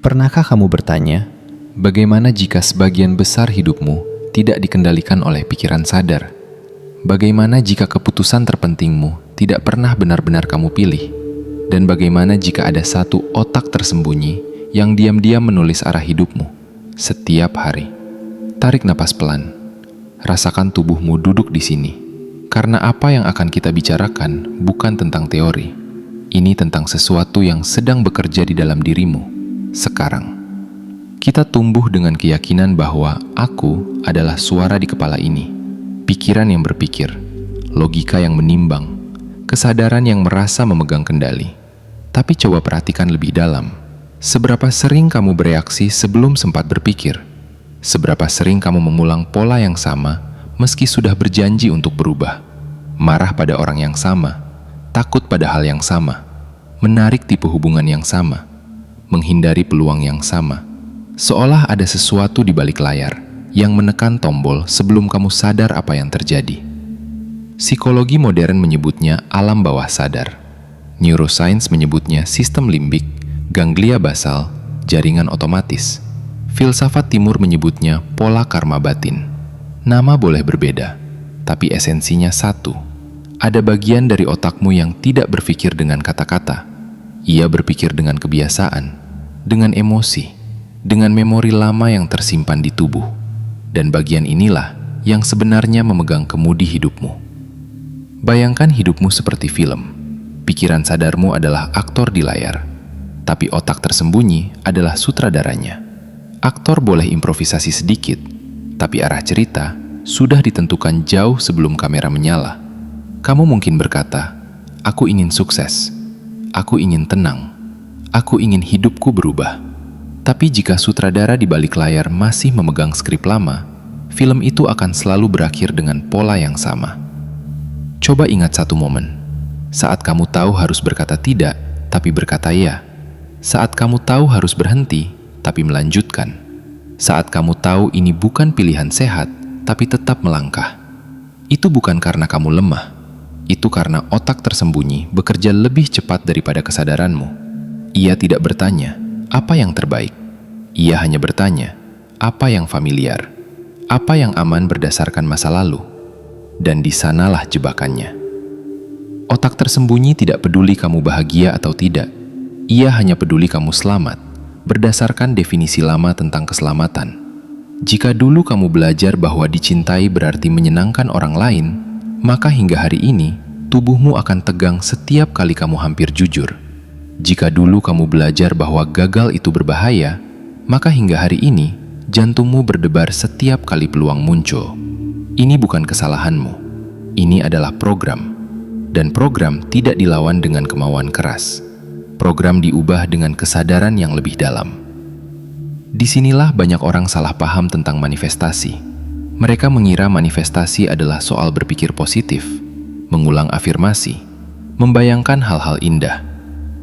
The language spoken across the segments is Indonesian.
Pernahkah kamu bertanya, bagaimana jika sebagian besar hidupmu tidak dikendalikan oleh pikiran sadar? Bagaimana jika keputusan terpentingmu tidak pernah benar-benar kamu pilih? Dan bagaimana jika ada satu otak tersembunyi yang diam-diam menulis arah hidupmu setiap hari? Tarik napas pelan. Rasakan tubuhmu duduk di sini. Karena apa yang akan kita bicarakan bukan tentang teori. Ini tentang sesuatu yang sedang bekerja di dalam dirimu sekarang. Kita tumbuh dengan keyakinan bahwa aku adalah suara di kepala ini, pikiran yang berpikir, logika yang menimbang, kesadaran yang merasa memegang kendali. Tapi coba perhatikan lebih dalam. Seberapa sering kamu bereaksi sebelum sempat berpikir? Seberapa sering kamu mengulang pola yang sama meski sudah berjanji untuk berubah? Marah pada orang yang sama, takut pada hal yang sama, menarik tipu hubungan yang sama, menghindari peluang yang sama, seolah ada sesuatu di balik layar yang menekan tombol sebelum kamu sadar apa yang terjadi. Psikologi modern menyebutnya alam bawah sadar. Neuroscience menyebutnya sistem limbik, ganglia basal, jaringan otomatis. Filsafat timur menyebutnya pola karma batin. Nama boleh berbeda, tapi esensinya satu. Ada bagian dari otakmu yang tidak berpikir dengan kata-kata. Ia berpikir dengan kebiasaan, dengan emosi, dengan memori lama yang tersimpan di tubuh. Dan bagian inilah yang sebenarnya memegang kemudi hidupmu. Bayangkan hidupmu seperti film. Pikiran sadarmu adalah aktor di layar, tapi otak tersembunyi adalah sutradaranya. Aktor boleh improvisasi sedikit, tapi arah cerita sudah ditentukan jauh sebelum kamera menyala. Kamu mungkin berkata, "Aku ingin sukses. Aku ingin tenang. Aku ingin hidupku berubah." Tapi jika sutradara di balik layar masih memegang skrip lama, film itu akan selalu berakhir dengan pola yang sama. Coba ingat satu momen. Saat kamu tahu harus berkata tidak, tapi berkata ya. Saat kamu tahu harus berhenti, tapi melanjutkan. Saat kamu tahu ini bukan pilihan sehat, tapi tetap melangkah. Itu bukan karena kamu lemah. Itu karena otak tersembunyi bekerja lebih cepat daripada kesadaranmu. Ia tidak bertanya, apa yang terbaik? Ia hanya bertanya, apa yang familiar? Apa yang aman berdasarkan masa lalu? Dan di sanalah jebakannya. Otak tersembunyi tidak peduli kamu bahagia atau tidak. Ia hanya peduli kamu selamat, berdasarkan definisi lama tentang keselamatan. Jika dulu kamu belajar bahwa dicintai berarti menyenangkan orang lain, maka hingga hari ini, tubuhmu akan tegang setiap kali kamu hampir jujur. Jika dulu kamu belajar bahwa gagal itu berbahaya, maka hingga hari ini, jantungmu berdebar setiap kali peluang muncul. Ini bukan kesalahanmu. Ini adalah program. Dan program tidak dilawan dengan kemauan keras. Program diubah dengan kesadaran yang lebih dalam. Disinilah banyak orang salah paham tentang manifestasi. Mereka mengira manifestasi adalah soal berpikir positif, mengulang afirmasi, membayangkan hal-hal indah.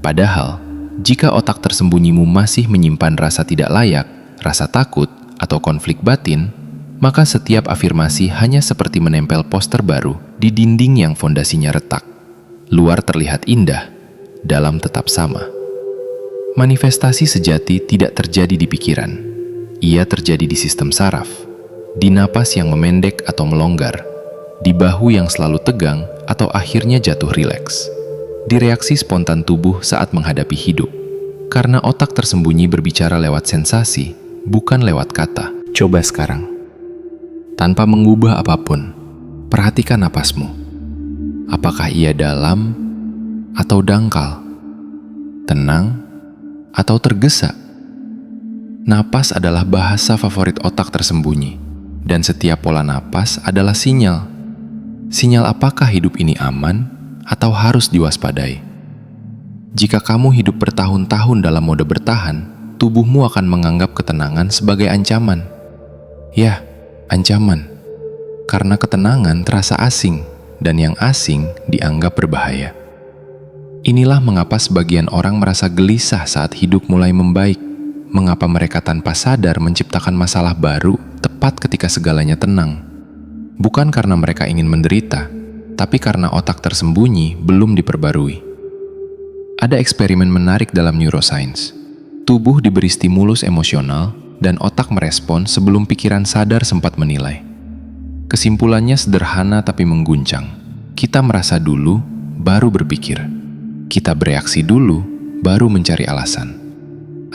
Padahal, jika otak tersembunyimu masih menyimpan rasa tidak layak, rasa takut, atau konflik batin, maka setiap afirmasi hanya seperti menempel poster baru di dinding yang fondasinya retak. Luar terlihat indah, dalam tetap sama. Manifestasi sejati tidak terjadi di pikiran. Ia terjadi di sistem saraf, di napas yang memendek atau melonggar, di bahu yang selalu tegang atau akhirnya jatuh rileks, di reaksi spontan tubuh saat menghadapi hidup. Karena otak tersembunyi berbicara lewat sensasi, bukan lewat kata. Coba sekarang. Tanpa mengubah apapun, perhatikan napasmu. Apakah ia dalam atau dangkal? Tenang atau tergesa? Napas adalah bahasa favorit otak tersembunyi, dan setiap pola napas adalah sinyal. Sinyal apakah hidup ini aman atau harus diwaspadai. Jika kamu hidup bertahun-tahun dalam mode bertahan, tubuhmu akan menganggap ketenangan sebagai ancaman. Ya, ancaman. Karena ketenangan terasa asing, dan yang asing dianggap berbahaya. Inilah mengapa sebagian orang merasa gelisah saat hidup mulai membaik. Mengapa mereka tanpa sadar menciptakan masalah baru tepat ketika segalanya tenang. Bukan karena mereka ingin menderita, tapi karena otak tersembunyi belum diperbarui. Ada eksperimen menarik dalam neuroscience. Tubuh diberi stimulus emosional dan otak merespon sebelum pikiran sadar sempat menilai. Kesimpulannya sederhana tapi mengguncang. Kita merasa dulu, baru berpikir. Kita bereaksi dulu, baru mencari alasan.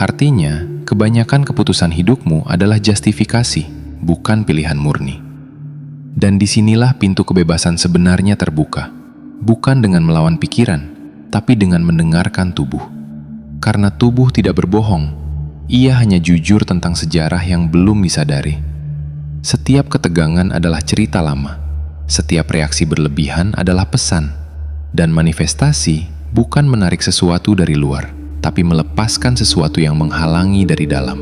Artinya, kebanyakan keputusan hidupmu adalah justifikasi, bukan pilihan murni. Dan disinilah pintu kebebasan sebenarnya terbuka. Bukan dengan melawan pikiran, tapi dengan mendengarkan tubuh. Karena tubuh tidak berbohong, ia hanya jujur tentang sejarah yang belum disadari. Setiap ketegangan adalah cerita lama. Setiap reaksi berlebihan adalah pesan. Dan manifestasi bukan menarik sesuatu dari luar, tapi melepaskan sesuatu yang menghalangi dari dalam.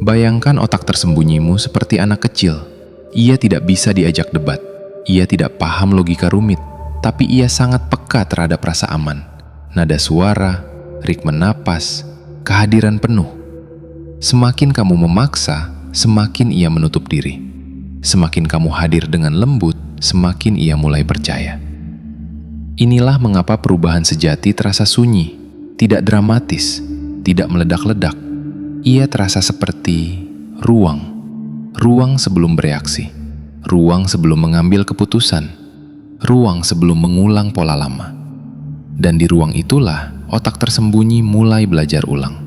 Bayangkan otak tersembunyimu seperti anak kecil. Ia tidak bisa diajak debat. Ia tidak paham logika rumit, tapi ia sangat peka terhadap rasa aman. Nada suara, ritme napas, kehadiran penuh. Semakin kamu memaksa, semakin ia menutup diri. Semakin kamu hadir dengan lembut, semakin ia mulai percaya. Inilah mengapa perubahan sejati terasa sunyi, tidak dramatis, tidak meledak-ledak. Ia terasa seperti ruang. Ruang sebelum bereaksi. Ruang sebelum mengambil keputusan. Ruang sebelum mengulang pola lama. Dan di ruang itulah otak tersembunyi mulai belajar ulang.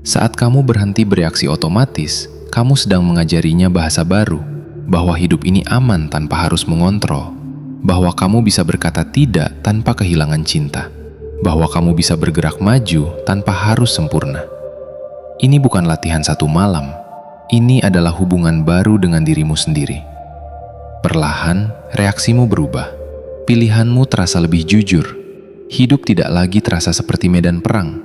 Saat kamu berhenti bereaksi otomatis, kamu sedang mengajarinya bahasa baru, bahwa hidup ini aman tanpa harus mengontrol, bahwa kamu bisa berkata tidak tanpa kehilangan cinta, bahwa kamu bisa bergerak maju tanpa harus sempurna. Ini bukan latihan satu malam, ini adalah hubungan baru dengan dirimu sendiri. Perlahan, reaksimu berubah, pilihanmu terasa lebih jujur, hidup tidak lagi terasa seperti medan perang.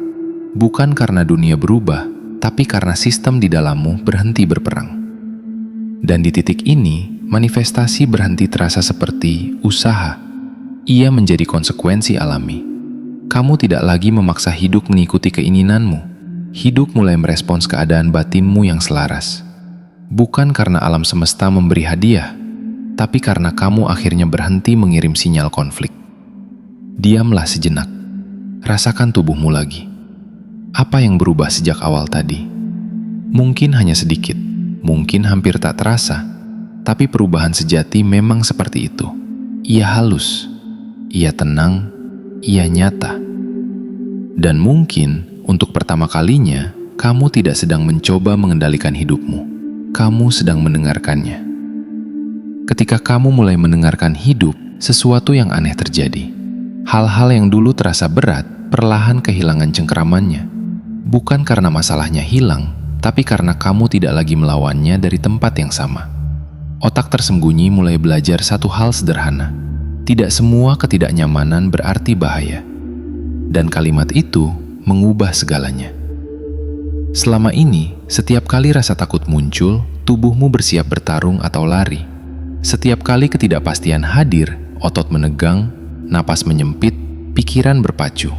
Bukan karena dunia berubah, tapi karena sistem di dalammu berhenti berperang. Dan di titik ini, manifestasi berhenti terasa seperti usaha. Ia menjadi konsekuensi alami. Kamu tidak lagi memaksa hidup mengikuti keinginanmu. Hidup mulai merespons keadaan batinmu yang selaras. Bukan karena alam semesta memberi hadiah, tapi karena kamu akhirnya berhenti mengirim sinyal konflik. Diamlah sejenak. Rasakan tubuhmu lagi. Apa yang berubah sejak awal tadi? Mungkin hanya sedikit, mungkin hampir tak terasa, tapi perubahan sejati memang seperti itu. Ia halus, ia tenang, ia nyata. Dan mungkin untuk pertama kalinya, kamu tidak sedang mencoba mengendalikan hidupmu. Kamu sedang mendengarkannya. Ketika kamu mulai mendengarkan hidup, sesuatu yang aneh terjadi. Hal-hal yang dulu terasa berat, perlahan kehilangan cengkeramannya. Bukan karena masalahnya hilang, tapi karena kamu tidak lagi melawannya dari tempat yang sama. Otak tersembunyi mulai belajar satu hal sederhana. Tidak semua ketidaknyamanan berarti bahaya. Dan kalimat itu mengubah segalanya. Selama ini, setiap kali rasa takut muncul, tubuhmu bersiap bertarung atau lari. Setiap kali ketidakpastian hadir, otot menegang, napas menyempit, pikiran berpacu.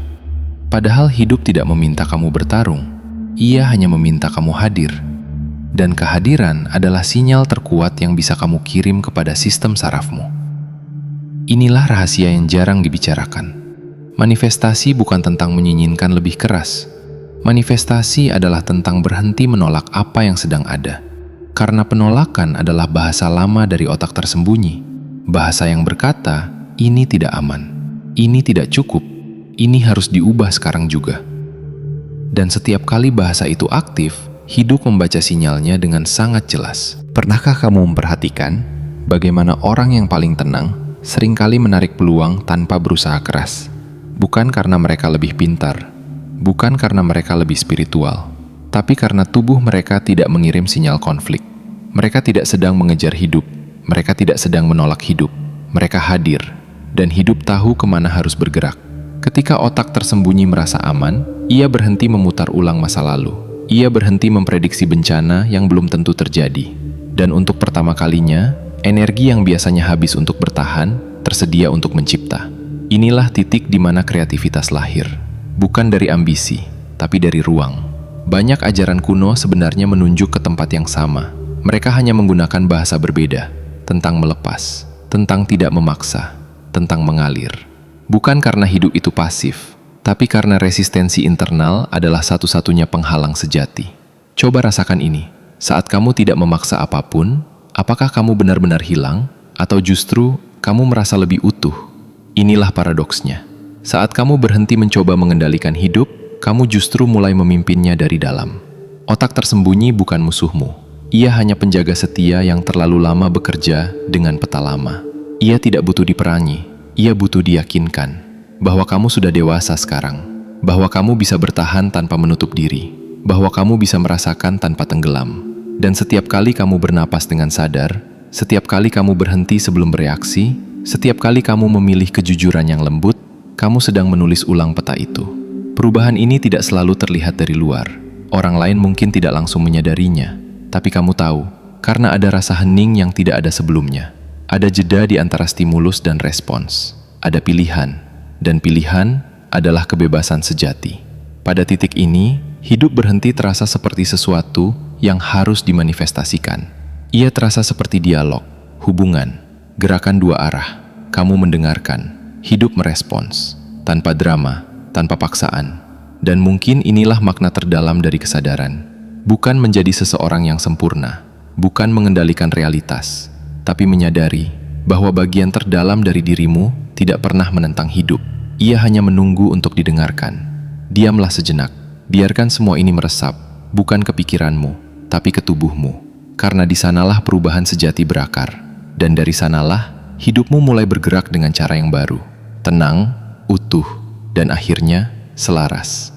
Padahal hidup tidak meminta kamu bertarung, ia hanya meminta kamu hadir. Dan kehadiran adalah sinyal terkuat yang bisa kamu kirim kepada sistem sarafmu. Inilah rahasia yang jarang dibicarakan. Manifestasi bukan tentang menyinginkan lebih keras. Manifestasi adalah tentang berhenti menolak apa yang sedang ada. Karena penolakan adalah bahasa lama dari otak tersembunyi. Bahasa yang berkata, ini tidak aman, ini tidak cukup, ini harus diubah sekarang juga. Dan setiap kali bahasa itu aktif, hidup membaca sinyalnya dengan sangat jelas. Pernahkah kamu memperhatikan bagaimana orang yang paling tenang seringkali menarik peluang tanpa berusaha keras? Bukan karena mereka lebih pintar, bukan karena mereka lebih spiritual, tapi karena tubuh mereka tidak mengirim sinyal konflik. Mereka tidak sedang mengejar hidup, mereka tidak sedang menolak hidup, mereka hadir, dan hidup tahu kemana harus bergerak. Ketika otak tersembunyi merasa aman, ia berhenti memutar ulang masa lalu. Ia berhenti memprediksi bencana yang belum tentu terjadi. Dan untuk pertama kalinya, energi yang biasanya habis untuk bertahan, tersedia untuk mencipta. Inilah titik di mana kreativitas lahir. Bukan dari ambisi, tapi dari ruang. Banyak ajaran kuno sebenarnya menunjuk ke tempat yang sama. Mereka hanya menggunakan bahasa berbeda, tentang melepas, tentang tidak memaksa, tentang mengalir. Bukan karena hidup itu pasif, tapi karena resistensi internal adalah satu-satunya penghalang sejati. Coba rasakan ini. Saat kamu tidak memaksa apapun, apakah kamu benar-benar hilang, atau justru kamu merasa lebih utuh? Inilah paradoksnya. Saat kamu berhenti mencoba mengendalikan hidup, kamu justru mulai memimpinnya dari dalam. Otak tersembunyi bukan musuhmu. Ia hanya penjaga setia yang terlalu lama bekerja dengan peta lama. Ia tidak butuh diperangi, ia butuh diyakinkan bahwa kamu sudah dewasa sekarang, bahwa kamu bisa bertahan tanpa menutup diri, bahwa kamu bisa merasakan tanpa tenggelam. Dan setiap kali kamu bernapas dengan sadar, setiap kali kamu berhenti sebelum bereaksi, setiap kali kamu memilih kejujuran yang lembut, kamu sedang menulis ulang peta itu. Perubahan ini tidak selalu terlihat dari luar. Orang lain mungkin tidak langsung menyadarinya, tapi kamu tahu, karena ada rasa hening yang tidak ada sebelumnya. Ada jeda di antara stimulus dan respons. Ada pilihan, dan pilihan adalah kebebasan sejati. Pada titik ini, hidup berhenti terasa seperti sesuatu yang harus dimanifestasikan. Ia terasa seperti dialog, hubungan, gerakan dua arah. Kamu mendengarkan, hidup merespons, tanpa drama, tanpa paksaan. Dan mungkin inilah makna terdalam dari kesadaran. Bukan menjadi seseorang yang sempurna, bukan mengendalikan realitas, tapi menyadari bahwa bagian terdalam dari dirimu tidak pernah menentang hidup. Ia hanya menunggu untuk didengarkan. Diamlah sejenak, biarkan semua ini meresap, bukan ke pikiranmu, tapi ke tubuhmu. Karena di sanalah perubahan sejati berakar. Dan dari sanalah, hidupmu mulai bergerak dengan cara yang baru. Tenang, utuh, dan akhirnya selaras.